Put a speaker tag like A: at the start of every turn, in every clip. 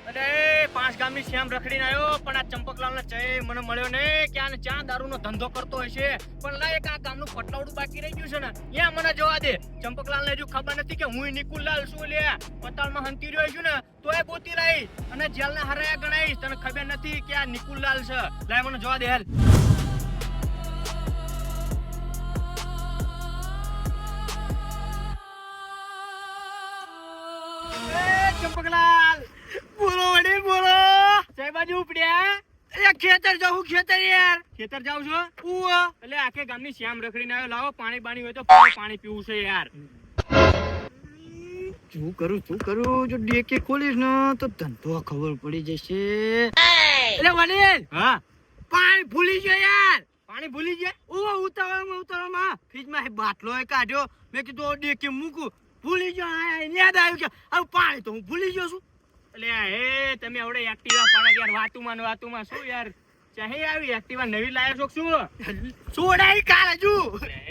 A: અરે 5 ગામની શ્યામ રખડીને આવ્યો, પણ આ ચંપકલાલને ચય મને મળ્યો ને કે આને ચા દારૂનો ધંધો કરતો હશે. પણ લા એક આ ગામનું પટલાવડું બાકી રહી ગયું છે ને, ત્યાં મને જવા દે. ચંપકલાલને હજુ ખબર નથી કે હું નિકુલલાલ શું લે પતાળમાં હંતી રહ્યો છું ને તો એ બોતી રહી અને જેલના હરાયા ગણાઈશ. તને ખબર નથી કે આ નિકુલલાલ છે. લાય મને જવા દે હાલ. ચંપકલાલ બોલો વડીલ બોલો. જય બાજુ ઉપડ્યા. ખેતર જાઉં ખેતર યાર. ખેતર જાવ છો? એટલે આખે ગામની શ્યામ રખડીને આવ્યો. લાવો પાણી બાણી હોય તો પાણી પીવું છે યાર.
B: શું કરું જો ડેકે ખોલીશ ને તો ધંધો ખબર પડી જશે. એટલે વડીલ
A: હા
B: પાણી ભૂલી ગયો યાર.
A: પાણી ભૂલી ગયા?
B: ઉતાવળમાં ફ્રીજમાં બાટલો કાઢ્યો. મેં કીધું ડેકે મૂકું, ભૂલી ગયો. યાદ આવ્યું કે હવે પાણી તો હું ભૂલી ગયો છું.
A: એટલે હે તમે આવડે એક્ટિવા પાડે યાર. વાતુમાં શું યાર ચાહે આવી એક્ટિવા નવી લાયા છો શું?
B: છોડાઈ કાલ હજુ.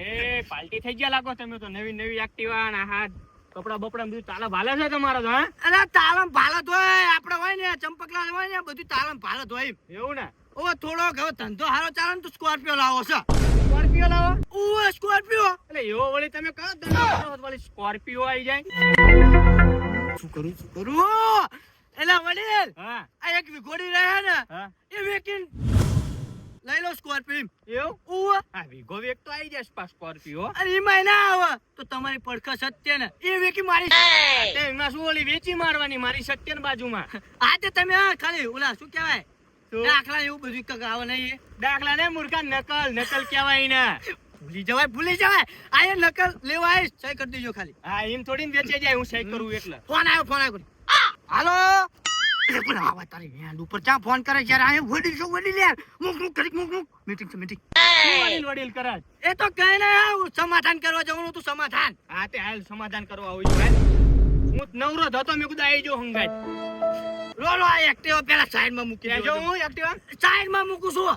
A: એ પાલટી થઈ ગયા લાગો તમે તો. નવી એક્ટિવા ના હાથ કપડા બપડા બધું તાલા ભાલે છે તમારા તો? હા
B: અરે તાલમ ભાલત હોય આપણે હોય ને ચંપકલાલ હોય ને બધું તાલમ ભાલત હોય.
A: એવું ને?
B: ઓ થોડો હવે ધંધો હારો ચાલે ને તો સ્કોર્પિયો લાવો છે.
A: સ્કોર્પિયો લાવો?
B: ઓ સ્કોર્પિયો.
A: એટલે એવો વળી તમે કહો ધંધો વળી સ્કોર્પિયો આવી જાય.
B: શું કરું એલા વડીલ
A: હા
B: આ એક વિઘોડી રહ્યા ને
A: હા
B: એ વેકીન લઈ લો સ્કોર્પિયો.
A: એવું?
B: ઓ
A: હા વીઘો વેક તો આવી જાય સ્કોર્પિયો.
B: અને એમાં ના આવે તો તમારી પડખા સત્ય ને એ વેકી મારી.
A: તે એમાં શું ઓલી વેચી મારવાની મારી સત્યન બાજુમાં.
B: આજે તમે ખાલી ઓલા શું કહેવાય દાખલા એવું બધું કક આવે નહીં.
A: દાખલા ને મૂર્ખા નકલ કહેવાય ને.
B: ભૂલી જવાય આ એ નકલ લેવા આવીશ. સહી કરી દેજો ખાલી.
A: હા એમ થોડી વેચે જાય હું સહી કરું એટલે.
B: ફોન આવ્યો હાલો. પણ આવા તારી હેન્ડ ઉપર ચા ફોન કરે છે યાર. આ વડીલ શું વડીલ યાર. મુક મીટિંગ
A: વડીલ કરાય.
B: એ તો કઈ ના સમાધાન કરવા જવાનું તું સમાધાન.
A: હા તે હાલ સમાધાન કરવા આવું છું. હું નવરો હતો મેં કીધું આવી જો હંગાઈ.
B: લો આ એક્ટિવા પેલા સાઈડમાં મૂકી
A: ત્યાં જો હું એક્ટિવા
B: સાઈડમાં મૂકું છું.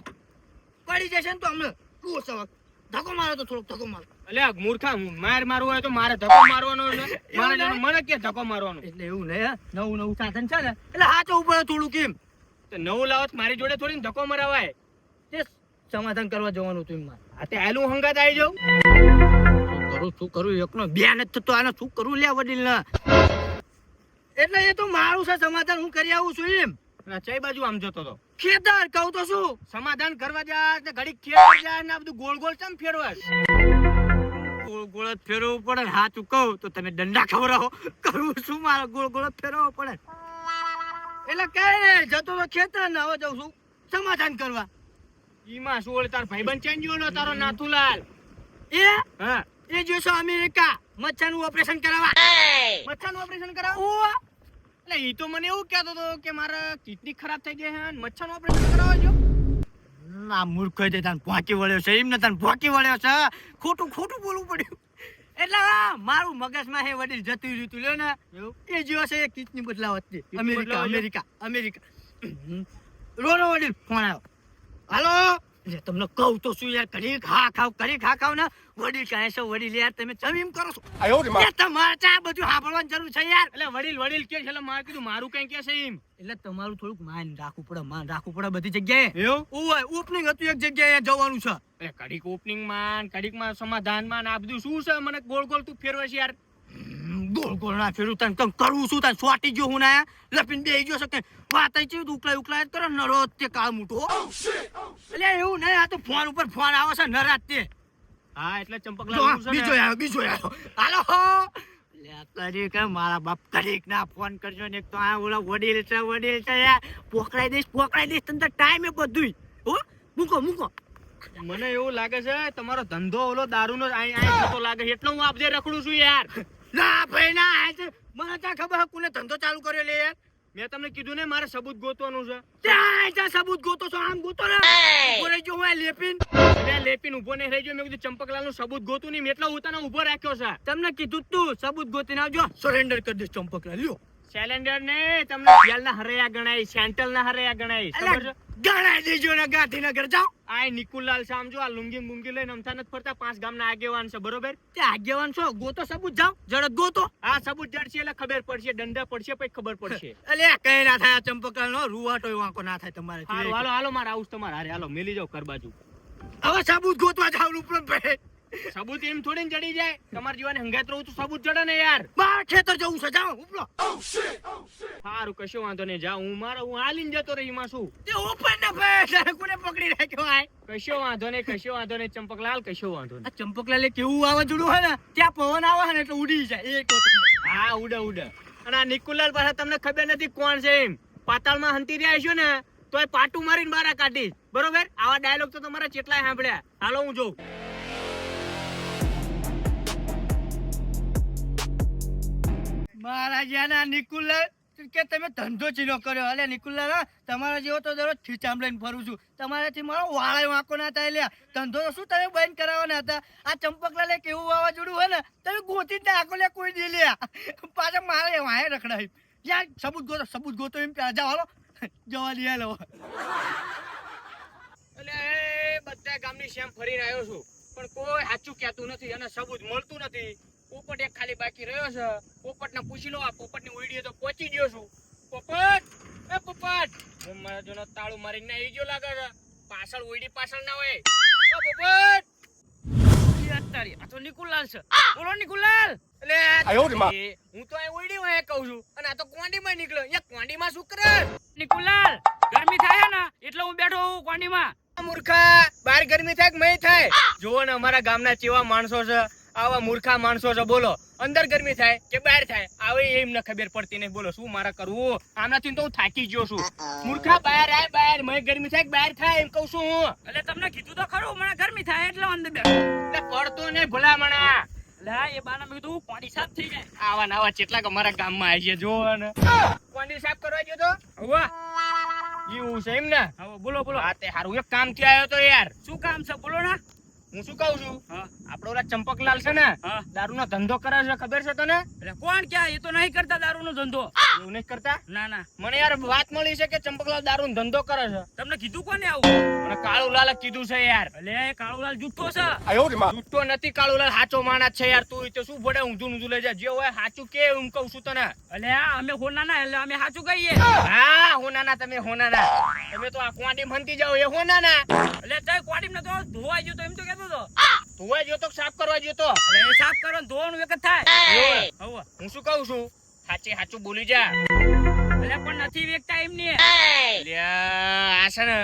B: પડી જશે ને તો અમને કુવો સવક ધક્કો મારો તો થોડોક ધક્કો મારો.
A: એટલે મૂર્ખા મારવું હોય તો મારે ધક્કો મારવાનો છે. મારે મને કે ધક્કો મારવાનો.
B: એટલે એવું નહીં નવું સાધન છે ને એટલે હાચો ઉપર થોડું કેમ
A: તો નવું લાવત મારી જોડે થોડી ધક્કો મરાવાય.
B: તે સમાધાન કરવા જવાનું હતું એમાં.
A: આ તે હાલ હું હંગાત આવી જાઉં.
B: શું કરું એકનો બેન જ થતો આને શું કરું લે વડીલ ને. એટલે એ તો મારું છે સમાધાન હું કરી આવું છું એમ.
A: ચઈ બાજુ આમ જતો તો
B: ખેતર કહું તો શું
A: સમાધાન કરવા જા ને ઘડીક ખેતર જા ને આ બધું ગોળ ગોળ ચમ ફેરવાસ.
B: ગોળ જ ફેરવવું પડે ને. હાચું કહું તો તમે દંડા ખવડાવો. કરવું શું મારે ગોળ જ ફેરવવો પડે. એટલે કઈ નહીં જતો તો ખેતર ને હવે જાઉં છું સમાધાન કરવા.
A: ઈમાં શું ઓલે તાર ભાઈબંધ ચેન્જ્યો નો તારો નાથુલાલ.
B: એ
A: હા
B: એ જોશો અમેરિકા મચ્છાનું ઓપરેશન કરાવવા.
A: મચ્છાનું ઓપરેશન કરાવ. એટલે ઈ તો મને એવું કહેતો હતો કે મારા કિડની ખરાબ થઈ ગઈ છે અને મચ્છાનું ઓપરેશન કરાવવા જો.
B: ના મૂર્ખ છે તને ભોંકી વળ્યો છે એમ ને તને ભોંકી વળ્યો છે. ખોટું બોલવું પડ્યું. એટલે મારું મગજમાં હે વડીલ જતું રહ્યું લ્યો ને એ જીવો છે એ કિડની બદલાવત અમેરિકા. રોનો વડીલ ફોન આવ્યો. હાલો એટલે તમને કહું તો શું યાર કરી ખા ખાવ ને વડીલ કહે છે વડીલ યાર તમે જમીન કરો છો. તમારે ચા બધું સાંભળવાની જરૂર છે યાર.
A: એટલે વડીલ કે છે એટલે મારે કીધું મારું કઈ કે છે એમ.
B: એટલે તમારું થોડુંક માન રાખવું પડે બધી જગ્યાએ.
A: એવું
B: ઓપનિંગ હતું એક જગ્યાએ જવાનું છે.
A: એ કડીક ઓપનિંગ માં કડીકમાં સમાધાનમાં આ બધું શું છે મને ગોળ ગોળ તું ફેરવે છે યાર.
B: ગોળ ના ફેરું તને કમ કરવું શું તને સોટી ગયો હું ના લપીને બેહી ગયો છે કે વાત છે ઉકલાય કરો નરો તે કાળ મૂઠો. એટલે એવું નહીં આ તો ફોન ઉપર ફોન આવે છે નરાત તે.
A: હા એટલે ચંપકલાલ
B: બીજો આવ્યો હાલો કરી કે મારા બાપ કડીક ના ફોન કરજો ને એક તો આ ઓલા વડીલ છે યાર પકડાઈ દઈશ તને ટાઈમે બધું હો મૂકો
A: મને એવું લાગે છે તમારો ધંધો ઓલો દારૂનો થતો લાગે છે એટલે હું આપજે રખડું છું યાર.
B: ના ભાઈ ના મને ત્યાં ખબર કોને ધંધો ચાલુ કર્યો લે યાર.
A: મેં તમને કીધું ને મારે સબૂત ગોતવાનું છે.
B: ત્યાં સબૂત ગોતો છો આમ ગોતો ને ઉભો રહી ગયો હું
A: લેપીન ઉભો નહીં રહી ગયો. મેં કીધું ચંપકલાલ નું સબૂત ગોતું નહીં એટલે હું તને ઉભો રાખ્યો છે.
B: તમને કીધું તું સબૂત ગોતીને આવજો સરેન્ડર કરી દે ચંપકલાલ લ્યો
A: સિલિન્ડર ને તમને તેલના હરૈયા ગણાય, સેન્ટલ ના હરૈયા ગણાય. ખબર છે?
B: ગણાઈ દેજો ને ગાંધીનગર જાઓ.
A: આ નિકુલલાલ સમજો, આ લુંગી મુંગી લઈને અમથા નથી ફરતા, 5 ગામના આગેવાન છે, બરોબર?
B: તે આગેવાન છો ગોતો સબૂત જાઓ, જડત ગોતો.
A: આ સબૂત જડશે એટલે ખબર પડશે, દંડા પડશે પછી ખબર પડશે.
B: અલ્યા કઈ ના થાય, ચંપકલાલ નો રૂવાટો વાંકો ના થાય તમારે.
A: હાલો હાલો હાલો, મારે આવું તમારે હારે, હાલો મેલી જાવ ઘર બાજુ.
B: હવે સબૂત ગોતવા જાવ ઉપરમ પે.
A: સબૂત એમ થોડી ને જડી જાય, તમારી જીવાને હંગાત રહું તો સબૂત જડે ને યાર.
B: બાર ખેતર જવું છે, જાઓ ઉપલો.
A: સારું, કશો વાંધો નહીં, જા હું હાલીને જતો રહી, એમાં શું?
B: તે ઉપર ના પે, તારે કોને પકડી રાખ્યો આય?
A: કશો વાંધો નહીં, કશો વાંધો નહીં, ચંપકલાલ કશો વાંધો નહીં.
B: આ ચંપકલાલે કેવું વાવાઝોડું હોય ને, ત્યાં પવન આવે ને એટલે ઉડી જાય એક વખત.
A: હા, ઉડે ઉડે. અને આ નિકુલલાલ પાછા તમને ખબર નથી કોણ છે એમ. પાતાળમાં હંતી રહ્યા છો ને તોય પાટું મારીને બારા કાઢીશ, બરોબર? આવા ડાયલોગ તો તમારા કેટલાય સાંભળ્યા. હાલો હું જોઉં.
B: મારા જ્યાંના નિકુલલાલ કે તમે ધંધો ચીનો કર્યો. અલે નિકુલલાલ, તમારા જેવો તો દરરોજ ખીચામ લઈને ફરું છું. તમારાથી મારો વાળા વાંકો ના થાય. લ્યા ધંધો તો શું તમે બંધ કરાવવાના હતા? આ ચંપકલાલે કેવું વાવાઝોડું હોય ને તમે ગોતી જ નાખો. લે કોઈ દે લ્યા પાછા મારે વાહે રખડાય. યાર સબૂત ગોતો એમ પેલા જાઓ, હાલો જવા દે. હાલો
A: એટલે બધા ગામની શેમ ફરીને આવ્યો છું, પણ કોઈ સાચું કહેતું નથી અને સબૂત મળતું નથી. પોપટ એક ખાલી બાકી રહ્યો છે. પોપટને પૂછી લો, આ પોપટની ઓઈડીએ તો પહોંચી ગયો છું. પોપટ, એ પોપટ, હું મારા જોનો તાળું મારીને આવી ગયો લાગે છે. પાછળ ઓઈડી પાછળ ના હોય. ઓ પોપટ, અત્યારે આ તો નિકુલલાલ છે. બોલો નિકુલલાલ. એટલે હું તો આ ઓઈડીમાં એ કહું છું અને આ તો કોંડીમાં નીકળ્યો. એ કોંડીમાં શું કરે? નિકુલલાલ, ગરમી થાય ને એટલે હું બેઠો હું કોંડીમાં. મૂર્ખા, બહાર ગરમી થાય કે નહીં થાય? જુઓ ને અમારા ગામના કેવા માણસો છે, આવા મૂર્ખા માણસો છે. બોલો, અંદર ગરમી થાય કે બહાર થાય આવે એમને ખબર પડતી નહીં. બોલો શું મારે કરવું? આમનાથી તો હું થાકી ગયો છું. મૂર્ખા, બહાર આય, બહાર. મને ગરમી થાય કે બહાર થાય એમ કહું છું હું. એટલે તમને કીધું તો ખરું, મને ગરમી થાય એટલે અંદર બેઠો. એટલે પડતો નહીં ભલામણા. લા એ બાના મેં કીધું કોંડી સાફ થઈ જાય. આવા નાવા કેટલાક અમારા ગામમાં આવી છે, જોવો ને. કોંડી સાફ કરવા ગયો તો? હવા એવું છે એમ ને? હવે બોલો બોલો. હા તે હારું, એક કામ થી આવ્યો તો યાર. શું કામ છે? બોલો ને. હું શું કહું છું, આપડો ઓલા ચંપકલાલ છે ને, દારૂનો ધંધો કરે છે, ખબર છે તને? એટલે કોણ ક્યાં? એ તો નહીં કરતા દારૂનો ધંધો. એવું નહીં કરતા? ના ના, મને યાર વાત મળી છે કે ચંપકલાલ દારૂનો ધંધો કરે છે. તમને કીધું કોને આવું? મને કાળુલાલે કીધું છે યાર. એટલે કાળુલાલ જુઠ્ઠો છે? જુઠ્ઠો નથી કાળુલાલ, સાચો માણસ છે યાર. તું તો શું ભડે ઊંધું ઊંધું લઈ જા. જે હોય સાચું કે એમ કહું છું તને. એટલે અમે હોનાના એટલે અમે સાચું કહીએ. હા હોનાના, તમે હોનાના. તમે તો આ ક્વાંડી મનતી જાઓ એ હોનાના. એટલે તઈ ક્વાંડી ને તો ધોવા ગયો તો એમ તો કેતો તો. ધોવા ગયો તો સાફ કરવા ગયો તો? એટલે સાફ કરો ને ધોવાનું એક જ થાય. હવે હું શું કહું છું, સાચું બોલી જા. એટલે પણ નથી વેકતા એમની. એટલે આ છે ને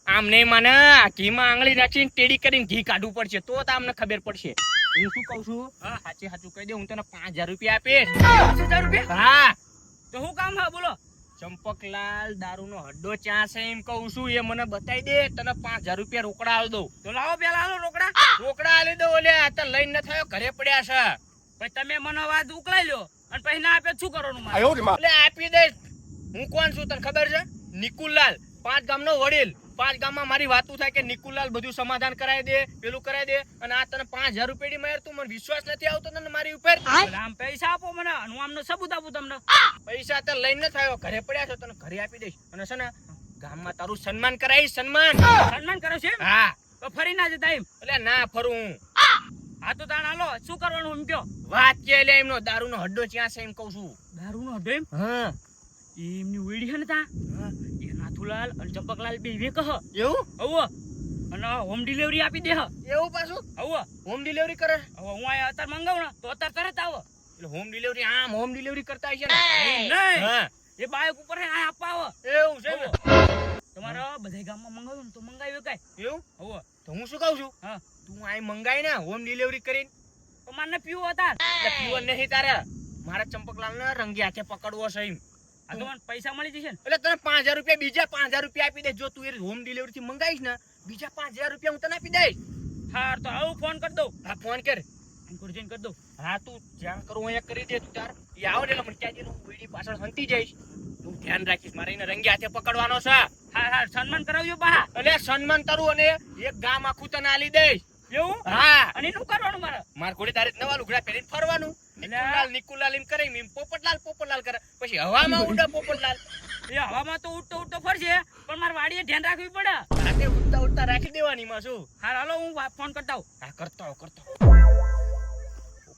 A: આમ નહીં માને, ઘીમાં આંગળી નાખીને ટેડી કરીને ઘી કાઢવું પડશે તો તમને ખબર પડશે. હું શું કહું છું, સાચું કહી દે, હું તને 5000 રૂપિયા આપીશ. 5000 રૂપિયા? હા. તો શું કામ હા બોલો? ચંપકલાલ દારૂનો હડ્ડો ચા છે એમ કહું છું, એ મને બતાવી દે. તને 5000 રૂપિયા રોકડા આલી દઉં. તો લાવો પેલા હાલો રોકડા. રોકડા આલી દઉં. એટલે આ તો લઈને ન થયો, ઘરે પડ્યા છે. પછી તમે મને વાત ઉકલાઈ લો અને પછી ના આપે શું કરવાનું મારે? એટલે આપી દઈશ. હું કોણ છું તને ખબર છે? નિકુલલાલ, 5 ગામનો વડીલ. 5 ગામમાં મારી વાતું થાય કે નિકુલલાલ બધું સમાધાન કરાવી દે, પેલું કરાવી દે. અને આ તને 5000 રૂપિયા માં તું મને વિશ્વાસ નથી આવતો તને મારી ઉપર? આમ પૈસા આપો મને, હું આમનો સબૂત આપું તમને. પૈસા તો લઈને ન થયો, ઘરે પડ્યા છો, તને ઘરે આપી દઈશ. અને છે ને ગામમાં તારું સન્માન કરાવીશ. સન્માન કરો છે? હા. તો ફરી ના જતા એમ? એટલે ના ફરું હું. હા તો તાણ હાલો, શું કરવાનું એમ કયો? વાત કે લે એમનો દારૂનો હડ્ડો ક્યાં છે એમ કહું છું. દારૂનો હડ્ડો એમ? હા. એમની ઉડી છે ને તા, એ નાથુલાલ અને ચંપકલાલ બે વેક હ. એવું? હવ. અને હોમ ડિલિવરી આપી દે હ. એવું પાછું? હવ. હોમ ડિલિવરી કરે? હવે હું આ અત્યારે મંગાવું ને તો અત્યારે તરત આવો. એટલે હોમ ડિલિવરી આમ હોમ ડિલિવરી કરતા છે ને? નહીં. હા. એ બાઈક ઉપર હે આ આપવા આવો. એવું છે ને? તમારા બધા ગામમાં મંગાવ્યું ને તો મંગાવ્યું કાય? એવું? હવ. તો હું શું કહું છું, હા તું આ મંગાઈ ને હોમ ડિલિવરી કરીને તો મને પીવો હતા. એટલે પીવો નહીં તારે, મારા ચંપકલાલ ને રંગી હાથે પકડવો છે એમ. આ તો મને પૈસા મળી જશે ને? એટલે તને 5000 રૂપિયા, બીજા 5000 રૂપિયા આપી દે. જો તું એ હોમ ડિલિવરી થી મંગાવીશ ને, બીજા 5000 રૂપિયા હું તને આપી દઈશ. હા તો આવું ફોન કરી દઉં. હા ફોન કર. કરી દઉં. હા તું જ્યાં કરું અહીંયા કરી દે. તું તાર એ આવો એટલે મને ક્યાં જઈને વીડી પાછળ હંતી જઈશ. તું ધ્યાન રાખીશ, મારે એને રંગી હાથે પકડવાનો છે. હા હા સન્માન કરાવજો બા. એટલે સન્માન કરું અને એક ગામ આખું તને આલી દઈશ. એવું? હા. અને શું કરવાનું મારે? મારે ઘોડે તારે નવા લુગડા પહેરીને ફરવાનું, નિકુલાલ એમ કરે એમ પોપટલાલ કરે પછી હવામાં ઉડા પોપટલાલ
C: એ હવામાં તો ઉડતો ફરશે પણ મારે વાડીએ ધ્યાન રાખવી પડે.
A: રાતે ઉડતા રાખી દેવાની માં શું.
C: હાર હાલો હું ફોન કરતા આવું.
A: હા કરતો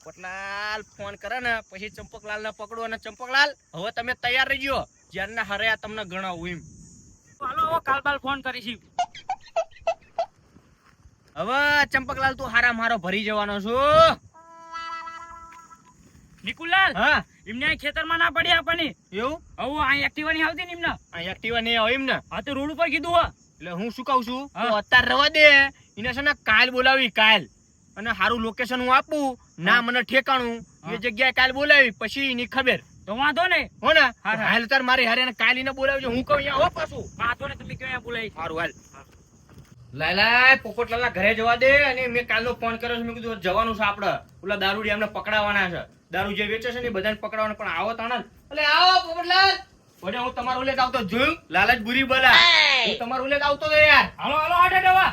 A: પોપટલાલ ફોન કરે ને પછી ચંપકલાલ ને પકડો અને ચંપકલાલ હવે તમે તૈયાર રહીજો જ્યારના હરે તમને ગણાવું એમ.
C: હાલો કાલ ફોન કરીશ.
A: હવે ચંપકલાલ તું હારા મારો ભરી જવાનો છું.
C: નિકુલાલ
A: હા
C: એમને અહીં ખેતરમાં ના પડી આપણને.
A: એવું
C: હવે અહીં એક્ટિવા નહીં આવતી ને એમને.
A: આ એક્ટિવા નહીં આવે એમ ને.
C: હા તો રોડ ઉપર કીધું હો.
A: એટલે હું શું કહું છું
C: હા.
A: તો અત્યારે રવા દે એને છે ને કાલ બોલાવી કાલ અને હારું લોકેશન હું આપું ના મને ઠેકાણું એ જગ્યાએ કાલ બોલાવી પછી એની ખબર
C: તો વાંધો નહીં.
A: હો ને
C: હા.
A: હાલ તાર મારી હારે કાલ એને બોલાવજો હું કહું અહીંયા હો પાછું.
C: વાંધો નહીં તમે ક્યાં બોલાવી.
A: હારું હાલ લાય પોપટલાલના ઘરે જવા દે અને મેં કાલનો ફોન કર્યો છે મેં કીધું જવાનું છે આપણે ઓલા દારૂડી અમને પકડાવાના છે દારૂ જે વેચે છે ને એ બધાને પકડાવાના પણ આવો તાણા એટલે આવો પોપટલાલ વડે હું તમારું લેટ આવતો જોયું લાલચ બુરી બલા હું તમારું લેટ આવતો તો યાર
C: હાલો હાટે ડવા.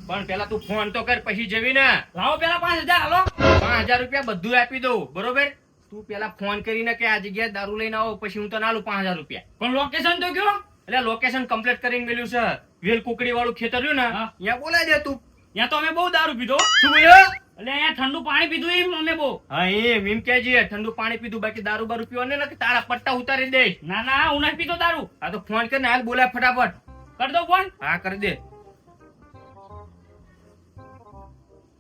A: પણ પેલા તું ફોન તો કર પછી જવી ને
C: લાવો પેલા 5000 હાલો.
A: 5000 રૂપિયા બધું આપી દઉં બરોબર તું પેલા ફોન કરીને કે આ જગ્યાએ દારૂ લઈને આવો પછી હું તને આલું 5000 રૂપિયા
C: પણ લોકેશન તો કયો.
A: એટલે લોકેશન કમ્પ્લીટ કરીને મેલ્યું છે વેલ કુકડી વાળું ખેતર રહ્યું ને
C: હા.
A: અહીંયા બોલાવી દે તું
C: ત્યાં તો અમે બહુ દારૂ પીધો.
A: શું બોલ્યો
C: એટલે અહીંયા ઠંડુ પાણી પીધું એમ અમે બહુ.
A: હા એમ કેજે ઠંડુ પાણી પીધું બાકી દારૂ બારૂ પીવા ને તારા પટ્ટા ઉતારી દે
C: ના હું નથી પીતો દારૂ.
A: આ તો ફોન કરીને હાલ બોલાય ફટાફટ
C: કર દો ફોન.
A: હા કરી દે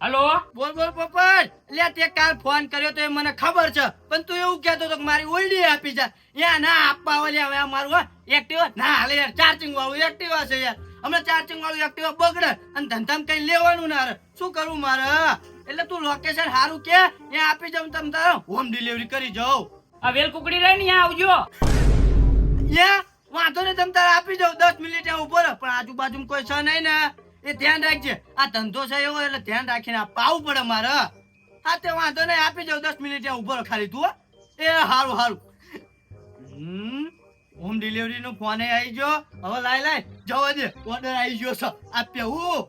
C: હાલો
B: બોલ પોપટ લે તે કાલ ફોન કર્યો તો એ મને ખબર છે પણ તું એવું કહેતો તો કે મારી ઓયડી આપી જા યા ના આપવા ઓલે હવે મારું એક્ટિવા ના હાલે યાર ચાર્જિંગ વાળું એક્ટિવા છે યાર હમણાં ચાર્જિંગ વાળું એક્ટિવા બગડે અને ધંધામાં કઈ લેવાનું ના રે શું કરું મારે એટલે તું લોકેશન સારું કે ત્યાં આપી જાઉં તમ તારે હોમ ડિલિવરી કરી જાઉં
C: આ વેલ કુકડી રહી ને અહીંયા આવજો.
B: યા વાંધો ને તમ તારે આપી જાઉં 10 મિનિટ ત્યાં ઉભો રહે પણ આજુબાજુ કોઈ છે નહીં ને એ ધ્યાન રાખજે આ ધંધો છે એવો એટલે ધ્યાન રાખીને પાવું પડે મારે હા તે વાંધો નહીં આપી જાઉં 10 મિનિટ ત્યાં ઉભો રહે ખાલી તું હો. એ હારું હોમ ડિલિવરી નો ફોન આવી ગયો હવે લાય જવા દે ઓર્ડર આવી ગયો છે આપ્યા હું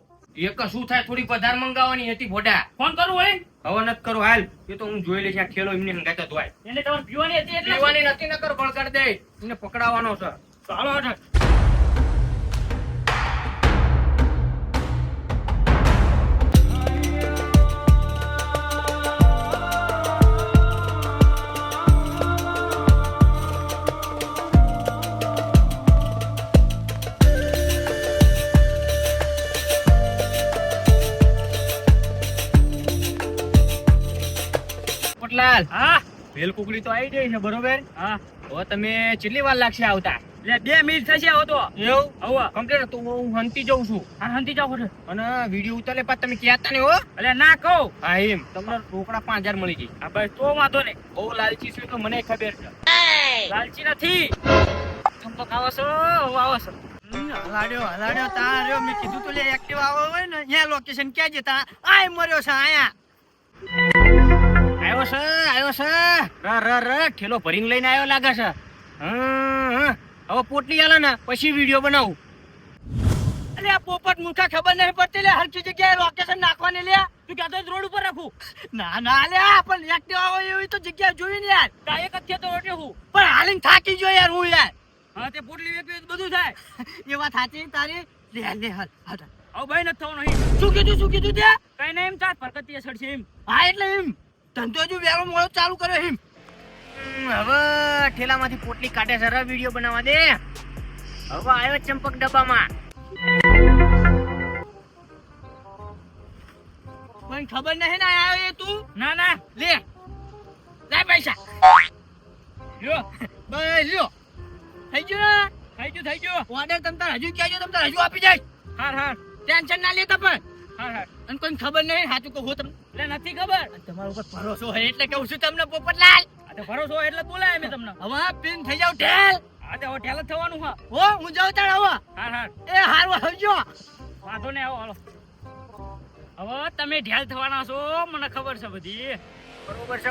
A: એક શું થાય થોડી વધારે મંગાવવાની હતી ભોડા
C: ફોન કરું હોય.
A: હવે નથી કરું હાલ એ તો હું જોઈ લઈશ આ ખેલો એમને હંગાતા ધોય
C: એને તમારે પીવાની હતી એટલે.
A: પીવાની નથી નકર બળકાર દે એને પકડાવાનો છે
C: ચાલો હટ.
A: પોપટલાલ
C: હા
A: વેલ કુકડી તો આવી ગઈ છે બરોબર
C: હા
A: હવે તમે કેટલી વાર લાગશે આવતા
C: એટલે 2 મિનિટ થશે હવે તો.
A: એવું
C: હવે
A: કમ્પ્લીટ તો હું હંતી જઉં છું
C: હા હંતી જાવ ખોટે.
A: અને વિડીયો ઉતારે પાછ તમે કહેતા ને હો
C: એટલે ના કહું.
A: હા એમ તમને રોકડા 5000 મળી ગઈ
C: હા ભાઈ તો વાંધો નહીં.
A: બહુ લાલચી છું તો મને ખબર છે
C: લાલચી નથી. ચંપક આવો છો હું આવો છો.
B: હલાડ્યો તા રહ્યો મેં કીધું તો લે એક્ટિવ આવો હોય ને ત્યાં લોકેશન ક્યાં છે તા આય મર્યો છે આયા
A: આવ્યો છે ર ઠેલો ભરીને લઈને આવ્યો લાગે છે હવે પોટલી આલે ને પછી વિડીયો બનાવું
B: અલે આ પોપટ મૂર્ખા ખબર નહીં પડતી લે હરકી જગ્યાએ લોકેશન નાખવાની લે
C: તું કહેતો હોય તો રોડ ઉપર રાખું.
B: ના લે પણ એક્ટિવ આવો એવી તો જગ્યા જોઈ ને યાર
C: તા એક જ ખેતો રોટે હું.
B: પણ હાલીને થાકી ગયો યાર હું યાર
C: હા તે પોટલી વેચવી તો બધું થાય.
B: એ વાત સાચી તારી લે હાલ
C: હવે ભાઈ નથી થવાનું અહીં.
B: શું કીધું તે
C: કઈ નહીં એમ ચાલ ફરકતીએ સડશે એમ.
B: હા એટલે એમ ધંધો હજુ વેલો મોડો ચાલુ કર્યો એમ
A: હવે ઠેલામાંથી પોટલી કાઢે છે વિડીયો બનાવવા દે હવે આવ્યો ચંપક ડબ્બામાં
B: મને ખબર નહીં ને આવ્યો એ તું
C: ના
B: લે લાય પૈસા
C: લ્યો
B: બસ લ્યો થઈ ગયું ને
C: થઈ ગયું.
B: ઓર્ડર તમ તાર હજુ કહેજો તમ તાર હજુ આપી જાય
C: હાર
B: ટેન્શન ના લેતા પણ
C: હાર
B: અને કોઈ ખબર નહીં સાચું કહું તમને
C: એટલે નથી ખબર.
B: તમારા ઉપર ભરોસો હોય એટલે કહું છું તમને પોપટલાલ
C: આ તો ભરોસો હોય એટલે જ બોલાય મેં તમને.
B: હવે પિન થઈ જાવ ઢેલ
C: આ તો હોટેલ જ થવાનું હા.
B: હો હું જાઉં તાર હવે
C: હાર
B: એ હારું આવજો
C: વાંધો નહીં આવો હાલો. હવે તમે ઢેલ થવાના છો મને ખબર છે બધી.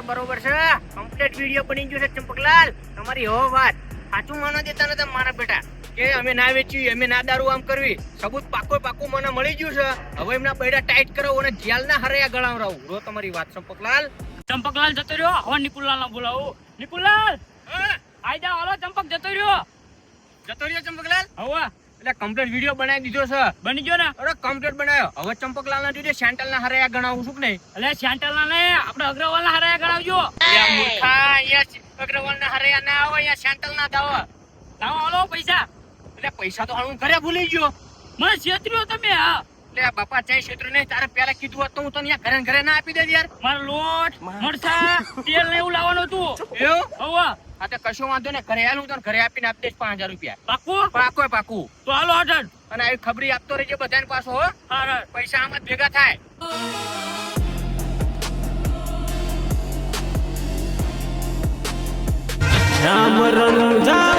A: બરોબર છે કમ્પ્લીટ વિડીયો બની ગયો છે ચંપકલાલ તમારી હો વાત સાચું માનો દેતા નતા મારા બેટા કે અમે ના વેચી અમે ના દારૂ આમ કરવી સબૂત પાકું મને મળી ગયું છે હવે એમના બેડા ટાઈટ કરો અને જેલના હરયા ગળાવરાવું રો તમારી વાત ચંપકલાલ
C: ચંપકલાલ જતો રહ્યો. હવે નિકુલલાલ ના બોલાવો. નિકુલલાલ
A: હા,
C: આઈ જાઓ. હાલો ચંપક જતો રહ્યો.
A: જતો રહ્યો ચંપકલાલ.
C: હવે
A: એટલે કમ્પ્લીટ વિડીયો બનાવી દીધો છે.
C: બની ગયો ને.
A: અરે કમ્પ્લીટ બનાવ્યો. હવે ચંપકલાલ ના જોડે સેન્ટલ ના હરાયા ગણાવું છું કે નહીં?
C: એટલે સેન્ટલ ને આપણે અગ્રવાલ ના હારે ગણાવજો.
A: યા મૂર્ખા, અહીંયા અગ્રવાલ ના હરાયા ના આવે, અહીંયા સેન્ટલ ના દાવો.
C: લાવો હાલો પૈસા.
A: એટલે પૈસા તો હું ઘરે ભૂલી ગયો.
C: મને છેતર્યો તમે. હા
A: એટલે બાપા ચાય ક્ષેત્ર નહીં, તારે પેલા કીધું હોત તો હું તને ઘરે ને ઘરે ના આપી દે યાર.
C: મારો લોટ મરચા તેલ ને એવું લાવવાનું હતું.
A: એવું?
C: હવે
A: હા તો કશો વાંધો ને, ઘરે આલું તને ઘરે આપીને આપી દઈશ 5000 રૂપિયા.
C: પાકું.
A: પાકું પાકું.
C: તો હાલો હટન.
A: અને આવી ખબરી આપતો રહેજે બધાને પાછો હો.
C: હા
A: પૈસા આમાં જ ભેગા થાય.
D: રામ રંજા